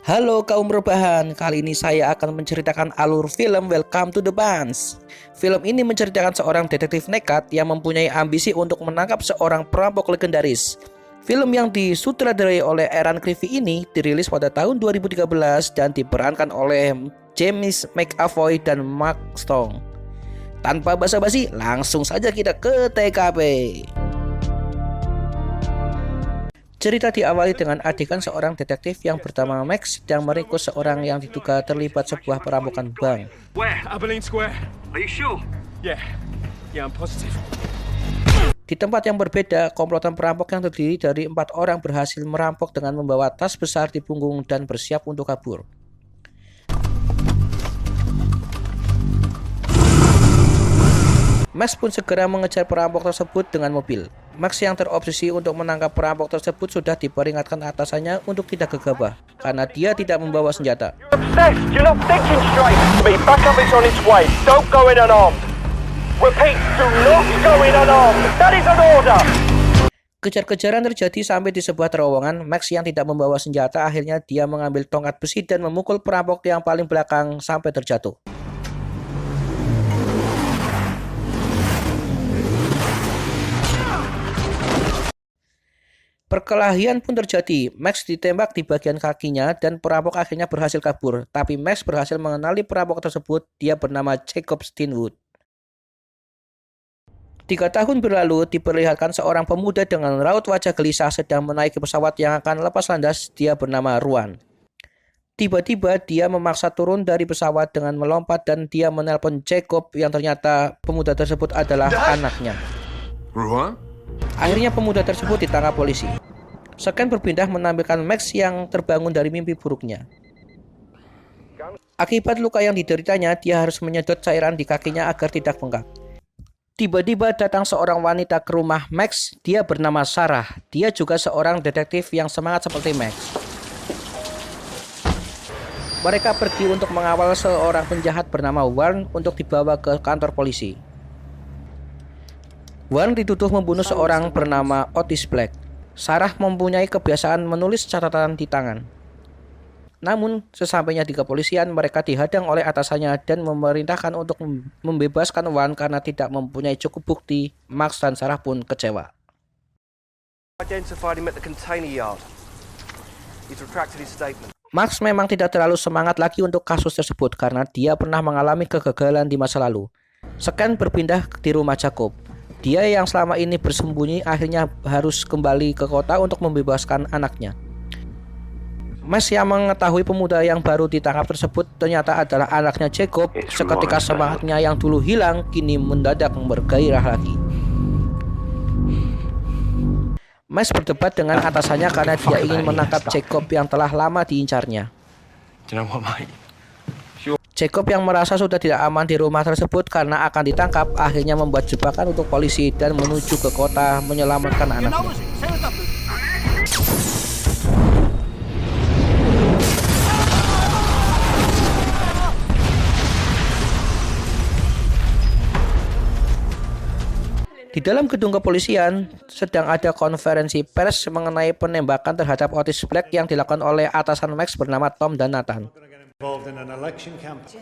Halo kaum rebahan, kali ini saya akan menceritakan alur film Welcome to the Bunch. Film ini menceritakan seorang detektif nekat yang mempunyai ambisi untuk menangkap seorang perampok legendaris. Film yang disutradarai oleh Aaron Creevy ini dirilis pada tahun 2013 dan diperankan oleh James McAvoy dan Mark Strong. Tanpa basa-basi, langsung saja kita ke TKP. Cerita diawali dengan adegan seorang detektif yang bernama Max sedang meringkus seorang yang diduga terlibat sebuah perampokan bank. Where? Abilene Square. Are you sure? Yeah, I'm positive. Di tempat yang berbeda, komplotan perampok yang terdiri dari 4 orang berhasil merampok dengan membawa tas besar di punggung dan bersiap untuk kabur. Max pun segera mengejar perampok tersebut dengan mobil. Max yang terobsesi untuk menangkap perampok tersebut sudah diperingatkan atasannya untuk tidak gegabah karena dia tidak membawa senjata. You're not thinking straight. Backup is on its way. Don't go in unarmed. Repeat, do not go in unarmed. That is an order. Kejar-kejaran terjadi sampai di sebuah terowongan. Max yang tidak membawa senjata akhirnya dia mengambil tongkat besi dan memukul perampok yang paling belakang sampai terjatuh. Perkelahian pun terjadi. Max ditembak di bagian kakinya dan perampok akhirnya berhasil kabur. Tapi Max berhasil mengenali perampok tersebut. Dia bernama Jacob Steinwood. 3 tahun berlalu diperlihatkan seorang pemuda dengan raut wajah gelisah sedang menaiki pesawat yang akan lepas landas. Dia bernama Ruan. Tiba-tiba dia memaksa turun dari pesawat dengan melompat dan dia menelpon Jacob yang ternyata pemuda tersebut adalah anaknya. Ruan? Akhirnya pemuda tersebut ditangkap polisi. Scan berpindah menampilkan Max yang terbangun dari mimpi buruknya. Akibat luka yang dideritanya, dia harus menyedot cairan di kakinya agar tidak bengkak. Tiba-tiba datang seorang wanita ke rumah Max. Dia bernama Sarah. Dia juga seorang detektif yang semangat seperti Max. Mereka pergi untuk mengawal seorang penjahat bernama Warren untuk dibawa ke kantor polisi. Warren dituduh membunuh seorang bernama Otis Black. Sarah mempunyai kebiasaan menulis catatan di tangan. Namun, sesampainya di kepolisian, mereka dihadang oleh atasannya dan memerintahkan untuk membebaskan Warren karena tidak mempunyai cukup bukti. Max dan Sarah pun kecewa. Max memang tidak terlalu semangat lagi untuk kasus tersebut karena dia pernah mengalami kegagalan di masa lalu. Scan berpindah di rumah Jacob. Dia yang selama ini bersembunyi akhirnya harus kembali ke kota untuk membebaskan anaknya. Max yang mengetahui pemuda yang baru ditangkap tersebut ternyata adalah anaknya Jacob. Seketika semangatnya yang dulu hilang kini mendadak bergairah lagi. Max berdebat dengan atasannya karena dia ingin menangkap Jacob yang telah lama diincarnya. Jacob yang merasa sudah tidak aman di rumah tersebut karena akan ditangkap, akhirnya membuat jebakan untuk polisi dan menuju ke kota menyelamatkan anaknya. Di dalam gedung kepolisian sedang ada konferensi pers mengenai penembakan terhadap Otis Black yang dilakukan oleh atasan Max bernama Tom dan Nathan.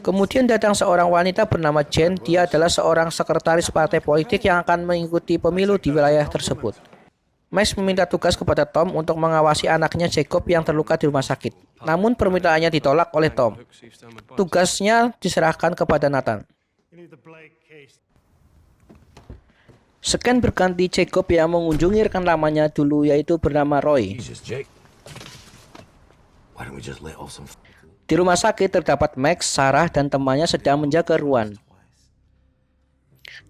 Kemudian datang seorang wanita bernama Jane. Dia adalah seorang sekretaris partai politik yang akan mengikuti pemilu di wilayah tersebut. Max meminta tugas kepada Tom untuk mengawasi anaknya Jacob yang terluka di rumah sakit. Namun permintaannya ditolak oleh Tom. Tugasnya diserahkan kepada Nathan. Scan berganti Jacob yang mengunjungi rekan lamanya dulu yaitu bernama Roy. Di rumah sakit terdapat Max, Sarah, dan temannya sedang menjaga Ruan.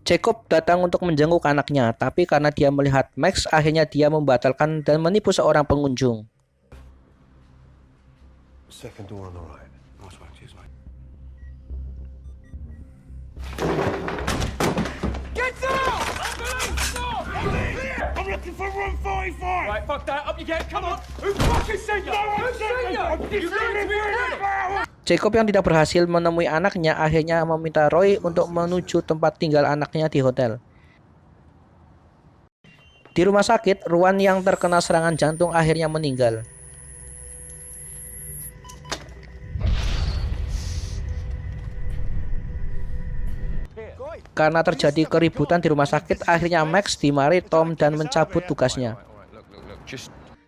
Jacob datang untuk menjenguk anaknya, tapi karena dia melihat Max, akhirnya dia membatalkan dan menipu seorang pengunjung. Right, fuck that. Up you get. Come on. Who fucking sent you? Who sent you? Jacob yang tidak berhasil menemui anaknya akhirnya meminta Roy untuk menuju tempat tinggal anaknya di hotel. Di rumah sakit, Ruan yang terkena serangan jantung akhirnya meninggal. Karena terjadi keributan di rumah sakit, akhirnya Max dimarahi Tom dan mencabut tugasnya.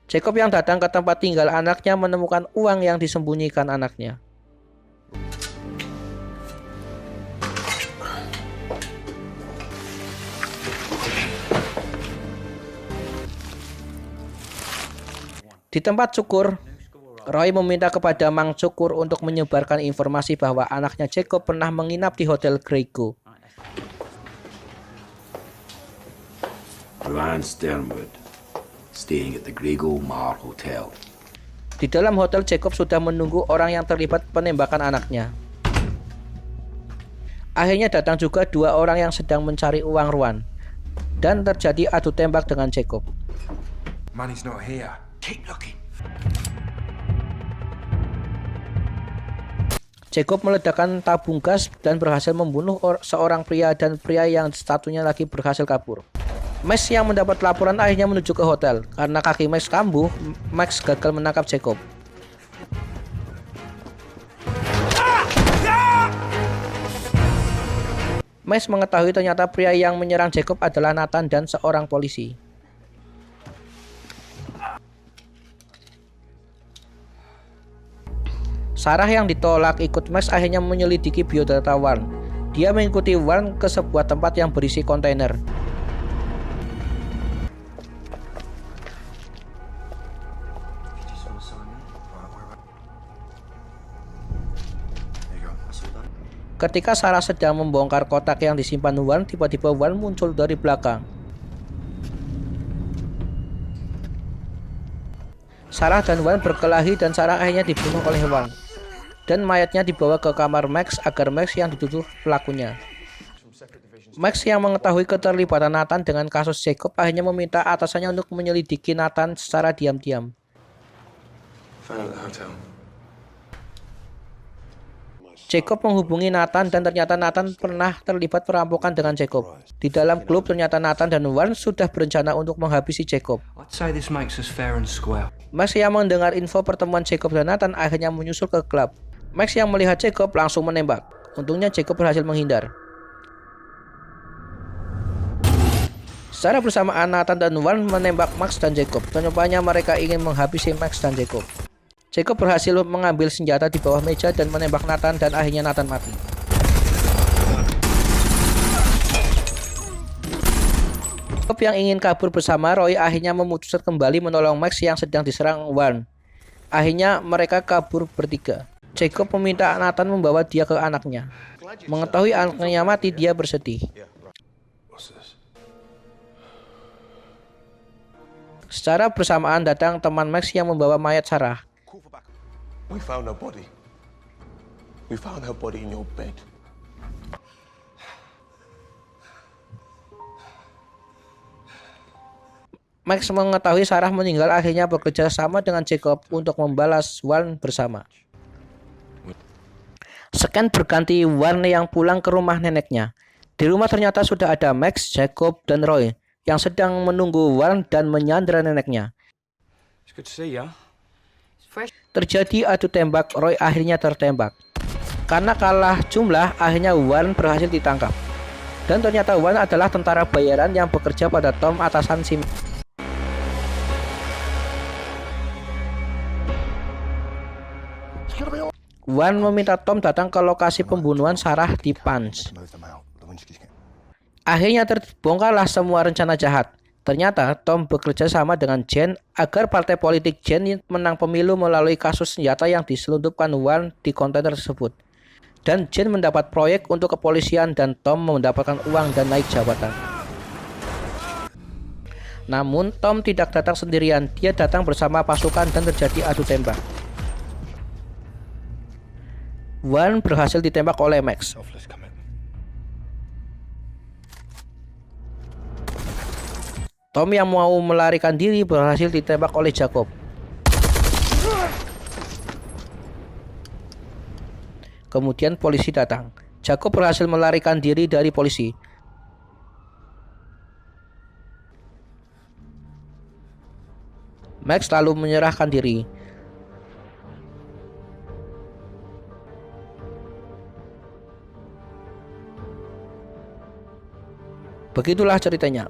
Jacob yang datang ke tempat tinggal anaknya menemukan uang yang disembunyikan anaknya. Di tempat cukur, Roy meminta kepada Mang Cukur untuk menyebarkan informasi bahwa anaknya Jacob pernah menginap di Hotel Grego. Ryan Sternwood, staying at the Grego Mar Hotel. Di dalam hotel, Jacob sudah menunggu orang yang terlibat penembakan anaknya. Akhirnya datang juga dua orang yang sedang mencari uang Ruan, dan terjadi adu tembak dengan Jacob. Money's not here. Keep looking. Jacob meledakkan tabung gas dan berhasil membunuh seorang pria dan pria yang satunya lagi berhasil kabur. Max yang mendapat laporan akhirnya menuju ke hotel. Karena kaki Max kambuh, Max gagal menangkap Jacob. Max mengetahui ternyata pria yang menyerang Jacob adalah Nathan dan seorang polisi. Sarah yang ditolak ikut Max akhirnya menyelidiki biodata Warren. Dia mengikuti Warren ke sebuah tempat yang berisi kontainer. Ketika Sarah sedang membongkar kotak yang disimpan Warren, tiba-tiba Warren muncul dari belakang. Sarah dan Warren berkelahi dan Sarah akhirnya dibunuh oleh Warren. Dan mayatnya dibawa ke kamar Max agar Max yang dituduh pelakunya. Max yang mengetahui keterlibatan Nathan dengan kasus Jacob akhirnya meminta atasannya untuk menyelidiki Nathan secara diam-diam. Jacob menghubungi Nathan dan ternyata Nathan pernah terlibat perampokan dengan Jacob. Di dalam klub ternyata Nathan dan Warren sudah berencana untuk menghabisi Jacob. I'd say this makes us fair and square. Max yang mendengar info pertemuan Jacob dan Nathan akhirnya menyusul ke klub. Max yang melihat Jacob langsung menembak. Untungnya Jacob berhasil menghindar. Secara bersamaan Nathan dan Warren menembak Max dan Jacob. Rupanya mereka ingin menghabisi Max dan Jacob. Jacob berhasil mengambil senjata di bawah meja dan menembak Nathan dan akhirnya Nathan mati. Jacob yang ingin kabur bersama Roy akhirnya memutuskan kembali menolong Max yang sedang diserang Warren. Akhirnya mereka kabur bertiga. Jacob meminta Nathan membawa dia ke anaknya. Mengetahui anaknya mati, dia bersedih. Secara bersamaan datang teman Max yang membawa mayat Sarah. We found her body. We found her body in your bed. Max mengetahui Sarah meninggal akhirnya bekerja sama dengan Jacob untuk membalas Warren bersama. Scan berganti Warren yang pulang ke rumah neneknya. Di rumah ternyata sudah ada Max, Jacob, dan Roy yang sedang menunggu Warren dan menyandera neneknya. It's good to see ya. Terjadi adu tembak, Roy akhirnya tertembak. Karena kalah jumlah, akhirnya Warren berhasil ditangkap. Dan ternyata Warren adalah tentara bayaran yang bekerja pada Tom atasan si Warren meminta Tom datang ke lokasi pembunuhan Sarah di Punch. Akhirnya terbongkarlah semua rencana jahat. Ternyata Tom bekerja sama dengan Jen agar partai politik Jen menang pemilu melalui kasus senjata yang diselundupkan Warren di kontainer tersebut. Dan Jen mendapat proyek untuk kepolisian dan Tom mendapatkan uang dan naik jabatan. Namun Tom tidak datang sendirian, dia datang bersama pasukan dan terjadi adu tembak. Warren berhasil ditembak oleh Max. Tom yang mau melarikan diri berhasil ditembak oleh Jacob. Kemudian polisi datang. Jacob berhasil melarikan diri dari polisi. Max lalu menyerahkan diri. Begitulah ceritanya.